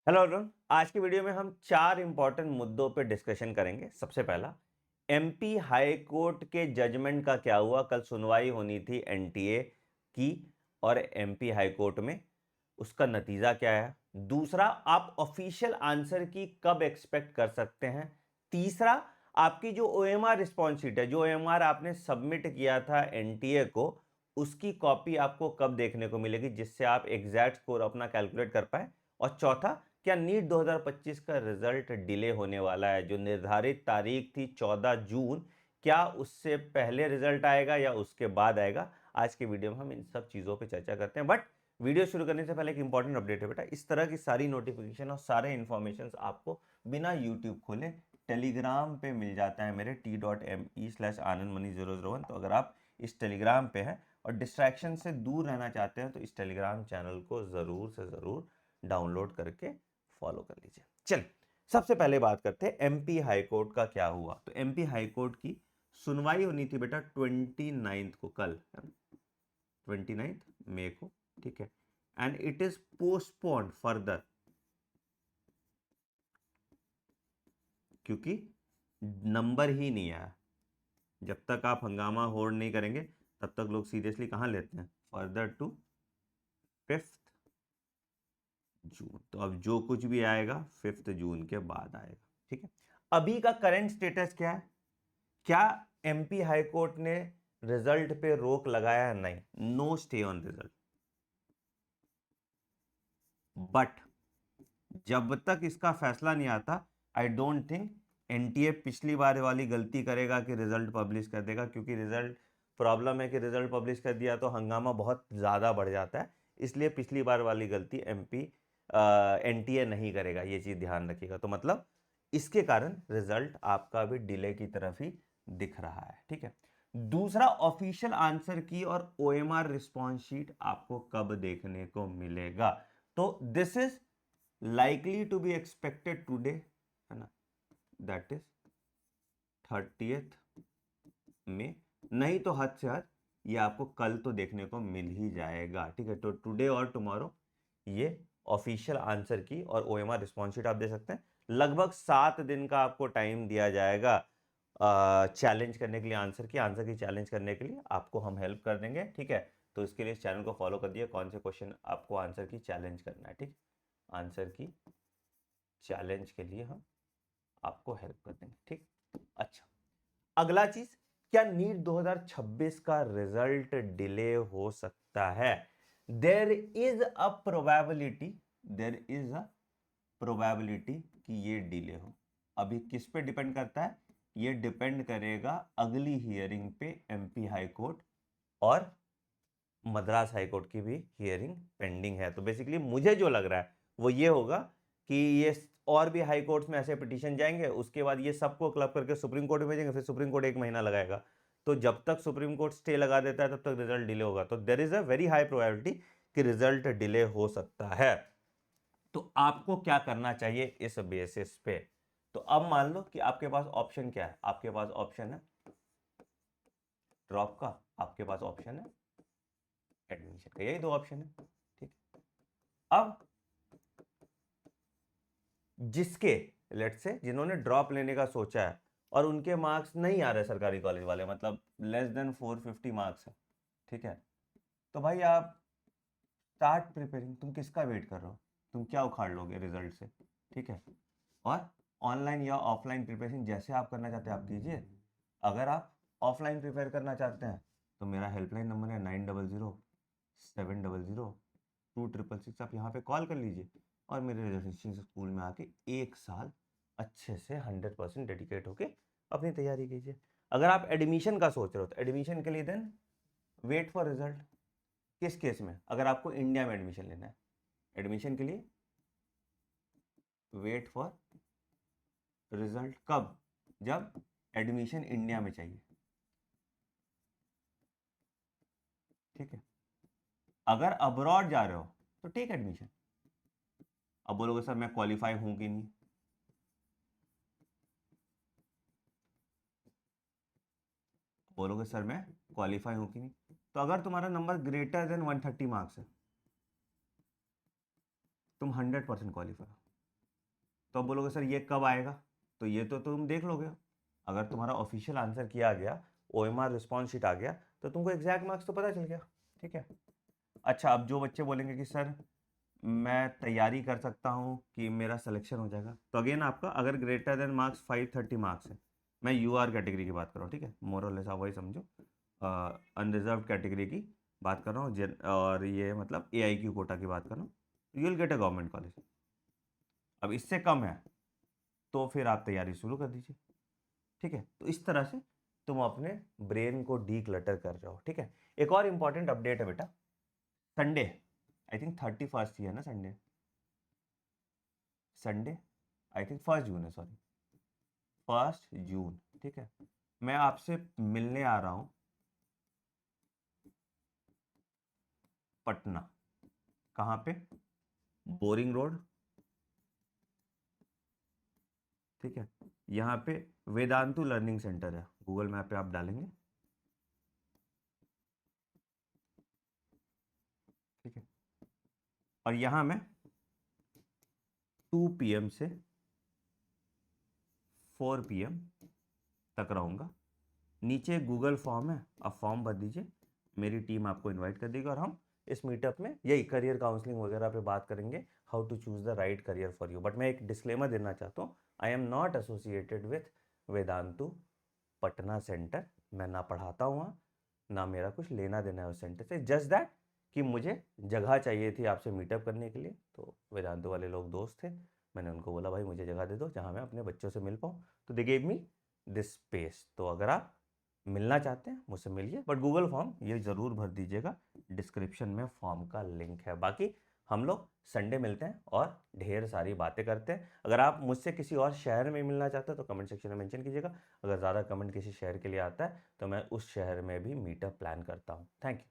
Hello everyone, आज की video में हम चार इंपॉर्टेंट मुद्दों पे डिस्कशन करेंगे। सबसे पहला, एमपी हाई कोर्ट के जजमेंट का क्या हुआ। कल सुनवाई होनी थी एनटीए की और एमपी हाई कोर्ट में, उसका नतीजा क्या है। दूसरा, आप ऑफिशियल आंसर की कब एक्सपेक्ट कर सकते हैं। तीसरा, आपकी जो ओएमआर रिस्पॉन्स शीट है, जो ओएमआर आपने सबमिट किया था एनटीए को, उसकी कॉपी आपको कब देखने को मिलेगी, जिससे आप एग्जैक्ट स्कोर अपना कैलकुलेट कर पाए। और चौथा, क्या नीट 2025 का रिजल्ट डिले होने वाला है। जो निर्धारित तारीख थी 14 जून, क्या उससे पहले रिजल्ट आएगा या उसके बाद आएगा। आज के वीडियो में हम इन सब चीज़ों पे चर्चा करते हैं। बट वीडियो शुरू करने से पहले एक इंपॉर्टेंट अपडेट है बेटा, इस तरह की सारी नोटिफिकेशन और सारे इन्फॉर्मेशन आपको बिना यूट्यूब खोले टेलीग्राम पे मिल जाता है मेरे t.me/anandmani001। तो अगर आप इस टेलीग्राम पे हैं और डिस्ट्रैक्शन से दूर रहना चाहते हैं तो इस टेलीग्राम चैनल को ज़रूर से ज़रूर डाउनलोड करके फॉलो कर लीजिए। चलिए, सबसे पहले बात करते हैं एमपी हाई कोर्ट का क्या हुआ। तो एमपी हाई कोर्ट की सुनवाई होनी थी बेटा 29 को, कल 29 मई को, ठीक है। And it is postponed further, क्योंकि नंबर ही नहीं आया। जब तक आप हंगामा होल्ड नहीं करेंगे तब तक लोग सीरियसली कहां लेते हैं। फर्दर टू 5 जून। तो अब जो कुछ भी आएगा 5 जून के बाद आएगा, ठीक है। अभी का करंट स्टेटस क्या है। क्या एमपी हाई कोर्ट ने रिजल्ट पे रोक लगाया है? नहीं, no stay on result. But जब तक इसका फैसला नहीं आता, आई डोंट थिंक एनटीए पिछली बार वाली गलती करेगा कि रिजल्ट पब्लिश कर देगा। क्योंकि रिजल्ट, प्रॉब्लम है कि रिजल्ट पब्लिश कर दिया तो हंगामा बहुत ज्यादा बढ़ जाता है। इसलिए पिछली बार वाली गलती एमपी एनटीए नहीं करेगा, ये चीज ध्यान रखिएगा। तो मतलब इसके कारण रिजल्ट आपका भी डिले की तरफ ही दिख रहा है, ठीक है। दूसरा, ऑफिशियल आंसर की और ओएमआर रिस्पॉन्स शीट आपको कब देखने को मिलेगा। तो this is likely to be expected today, है ना, that is 30th में। नहीं तो हद से हद ये आपको कल तो देखने को मिल ही जाएगा, ठीक है। तो टुडे और टुमारो ये ऑफिशियल आंसर की और ओएमआर रिस्पॉन्स शीट आप दे सकते हैं। लगभग 7 दिन का आपको टाइम दिया जाएगा चैलेंज करने के लिए, आंसर की चैलेंज करने के लिए आपको हम हेल्प कर देंगे, ठीक है। तो इसके लिए इस चैनल को फॉलो कर दिए, कौन से क्वेश्चन आपको आंसर की चैलेंज करना है, ठीक। आंसर की चैलेंज के लिए हम आपको हेल्प कर देंगे, ठीक। अच्छा, अगला चीज, क्या नीट 2026 का रिजल्ट डिले हो सकता है। There is a probability, there is a probability कि ये डिले हो। अभी किस पे डिपेंड करता है, ये डिपेंड करेगा अगली हियरिंग पे। एमपी हाई कोर्ट और मद्रास हाई कोर्ट की भी हियरिंग पेंडिंग है। तो बेसिकली मुझे जो लग रहा है वो ये होगा कि ये और भी हाई कोर्ट्स में ऐसे पिटीशन जाएंगे, उसके बाद ये सबको क्लब करके सुप्रीम कोर्ट में भेजेंगे, फिर सुप्रीम कोर्ट 1 महीना लगाएगा। तो जब तक सुप्रीम कोर्ट स्टे लगा देता है तब तक रिजल्ट डिले होगा। तो there is a very high probability कि रिजल्ट डिले हो सकता है। तो आपको क्या करना चाहिए इस बेसिस पे। तो अब मान लो कि आपके पास ऑप्शन क्या है, आपके पास ऑप्शन है ड्रॉप का, आपके पास ऑप्शन है एडमिशन का, यही दो ऑप्शन है, ठीक। अब जिसके, लेट से, जिन्होंने ड्रॉप लेने का सोचा है और उनके मार्क्स नहीं आ रहे सरकारी कॉलेज वाले, मतलब लेस देन 450 मार्क्स है, ठीक है। तो भाई आप स्टार्ट प्रिपेयरिंग। तुम किसका वेट कर रहे हो, तुम क्या उखाड़ लोगे रिजल्ट से, ठीक है। और ऑनलाइन या ऑफलाइन प्रिपरेशन जैसे आप करना चाहते हैं आप कीजिए। अगर आप ऑफलाइन प्रिपेयर करना चाहते हैं तो मेरा हेल्पलाइन नंबर है 900700 266। आप यहाँ पे कॉल कर लीजिए और मेरे रेजिडेंशियल स्कूल में आके 1 साल अच्छे से 100% डेडिकेट होके अपनी तैयारी कीजिए। अगर आप एडमिशन का सोच रहे हो तो एडमिशन के लिए देन वेट फॉर रिजल्ट। किस केस में, अगर आपको इंडिया में एडमिशन लेना है, एडमिशन के लिए वेट फॉर रिजल्ट कब, जब एडमिशन इंडिया में चाहिए, ठीक है। अगर अब्रॉड जा रहे हो तो टेक एडमिशन। अब बोलोगे सर मैं क्वालिफाई हूं कि नहीं, बोलोगे सर मैं क्वालिफाई हूं कि नहीं। तो अगर तुम्हारा नंबर ग्रेटर देन 130 मार्क्स है, तुम 100% क्वालिफाई हो। तो अब बोलोगे सर ये कब आएगा, तो ये तो तुम देख लोगे। अगर तुम्हारा ऑफिशियल आंसर किया गया, OMR रिस्पॉन्स शीट आ गया, तो तुमको एग्जैक्ट मार्क्स तो पता चल गया, ठीक है। अच्छा, अब जो बच्चे बोलेंगे कि सर मैं तैयारी कर सकता हूँ कि मेरा सिलेक्शन हो जाएगा, तो अगेन आपका अगर ग्रेटर देन मार्क्स 530 मार्क्स है, मैं UR कैटेगरी की बात कर रहा हूँ, ठीक है, मोर और लेस आप वही समझो, अनरिजर्व कैटेगरी की बात कर रहा हूँ, और ये मतलब AIQ कोटा की बात कर रहा हूँ, you will get a government college. अब इससे कम है तो फिर आप तैयारी शुरू कर दीजिए, ठीक है। तो इस तरह से तुम अपने ब्रेन को डी क्लटर कर रहे हो, ठीक है। एक और इंपॉर्टेंट अपडेट है बेटा, संडे, आई थिंक 31 ही है ना संडे, संडे आई थिंक 1 जून है, सॉरी 1 जून, ठीक है। मैं आपसे मिलने आ रहा हूं पटना, कहाँ पे, बोरिंग रोड, ठीक है। यहाँ पे वेदांतु लर्निंग सेंटर है, गूगल मैप पे आप डालेंगे, ठीक है। और यहाँ मैं 2 PM से 4 PM तक रहूँगा। नीचे गूगल फॉर्म है, आप फॉर्म भर दीजिए, मेरी टीम आपको इनवाइट कर देगी और हम इस मीटअप में यही करियर काउंसलिंग वगैरह पे बात करेंगे, how to choose the right career for you. But मैं एक डिस्क्लेमर देना चाहता हूँ, I am not associated with Vedantu Patna centre, मैं ना पढ़ाता हूँ वहाँ, ना मेरा कुछ लेना देना है उस सेंटर से, जस्ट दैट कि मुझे जगह चाहिए थी आपसे मीटअप करने के लिए, तो वेदांतु वाले लोग दोस्त थे, मैंने उनको बोला भाई मुझे जगह दे दो जहाँ मैं अपने बच्चों से मिल पाऊँ, तो they gave me this space. तो अगर आप मिलना चाहते हैं मुझसे मिलिए, बट गूगल फॉर्म ये ज़रूर भर दीजिएगा, डिस्क्रिप्शन में फॉर्म का लिंक है। बाकी हम लोग संडे मिलते हैं और ढेर सारी बातें करते हैं। अगर आप मुझसे किसी और शहर में मिलना चाहते हो तो कमेंट सेक्शन में मेंशन कीजिएगा, अगर ज़्यादा कमेंट किसी शहर के लिए आता है तो मैं उस शहर में भी मीटअप प्लान करता हूँ। Thank you.